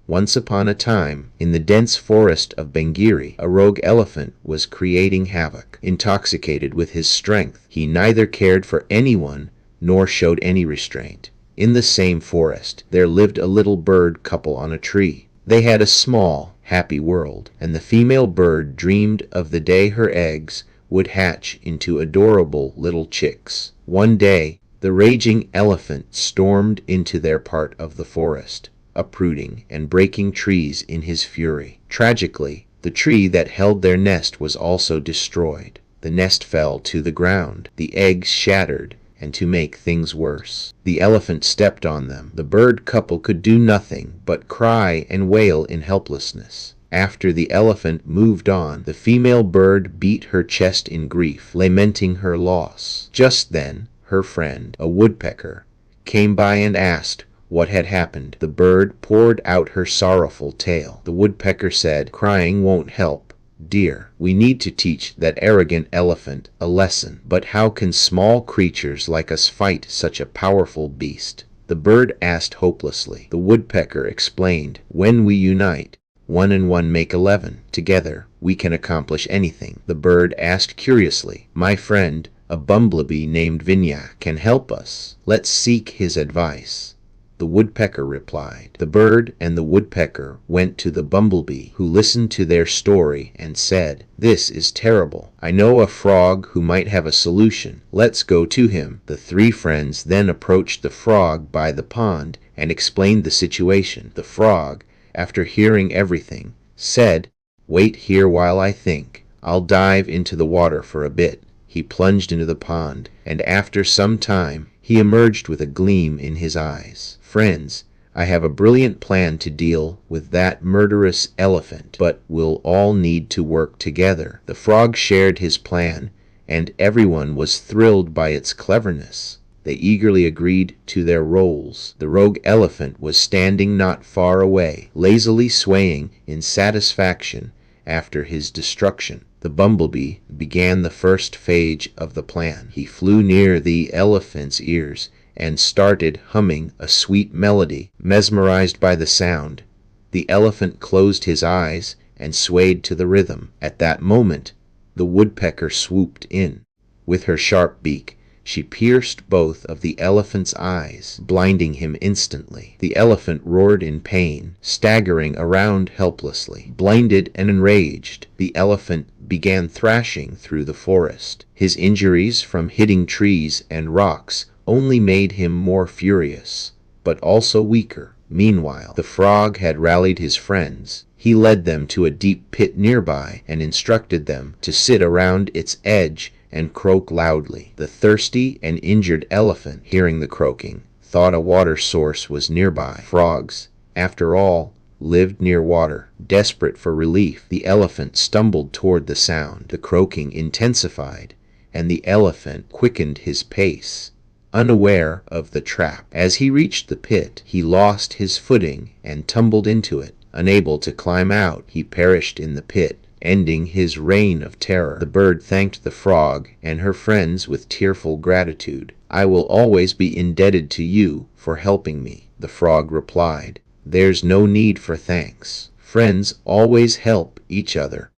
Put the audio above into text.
Once upon a time, in the dense forest of Bengiri, a rogue elephant was creating havoc. Intoxicated with his strength, he neither cared for anyone nor showed any restraint. In the same forest, there lived a little bird couple on a tree. They had a small, happy world, and the female bird dreamed of the day her eggs would hatch into adorable little chicks. One day, the raging elephant stormed into their part of the forest, uprooting and breaking trees in his fury. Tragically, the tree that held their nest was also destroyed. The nest fell to the ground, the eggs shattered, and to make things worse, the elephant stepped on them. The bird couple could do nothing but cry and wail in helplessness. After the elephant moved on, the female bird beat her chest in grief, lamenting her loss. Just then, her friend, a woodpecker, came by and asked what had happened. The bird poured out her sorrowful tale. The woodpecker said, "Crying won't help, dear. We need to teach that arrogant elephant a lesson. But how can small creatures like us fight such a powerful beast?" The bird asked hopelessly. The woodpecker explained, "When we unite, 1 and 1 make 11. Together, we can accomplish anything." The bird asked curiously, "My friend, a bumblebee named Vinyak, can help us. Let's seek his advice." The woodpecker replied. The bird and the woodpecker went to the bumblebee, who listened to their story and said, "This is terrible. I know a frog who might have a solution. Let's go to him." The three friends then approached the frog by the pond and explained the situation. The frog, after hearing everything, said, "Wait here while I think. I'll dive into the water for a bit." He plunged into the pond, and after some time, he emerged with a gleam in his eyes. "Friends, I have a brilliant plan to deal with that murderous elephant, but we'll all need to work together." The frog shared his plan, and everyone was thrilled by its cleverness. They eagerly agreed to their roles. The rogue elephant was standing not far away, lazily swaying in satisfaction after his destruction. The bumblebee began the first phase of the plan. He flew near the elephant's ears and started humming a sweet melody. Mesmerized by the sound, the elephant closed his eyes and swayed to the rhythm. At that moment, the woodpecker swooped in. With her sharp beak, she pierced both of the elephant's eyes, blinding him instantly. The elephant roared in pain, staggering around helplessly. Blinded and enraged, the elephant began thrashing through the forest. His injuries from hitting trees and rocks only made him more furious, but also weaker. Meanwhile, the frog had rallied his friends. He led them to a deep pit nearby and instructed them to sit around its edge and croak loudly. The thirsty and injured elephant, hearing the croaking, thought a water source was nearby. Frogs, after all, lived near water. Desperate for relief, the elephant stumbled toward the sound. The croaking intensified, and the elephant quickened his pace, unaware of the trap. As he reached the pit, he lost his footing and tumbled into it. Unable to climb out, he perished in the pit, ending his reign of terror. The bird thanked the frog and her friends with tearful gratitude. "I will always be indebted to you for helping me," the frog replied. "There's no need for thanks. Friends always help each other."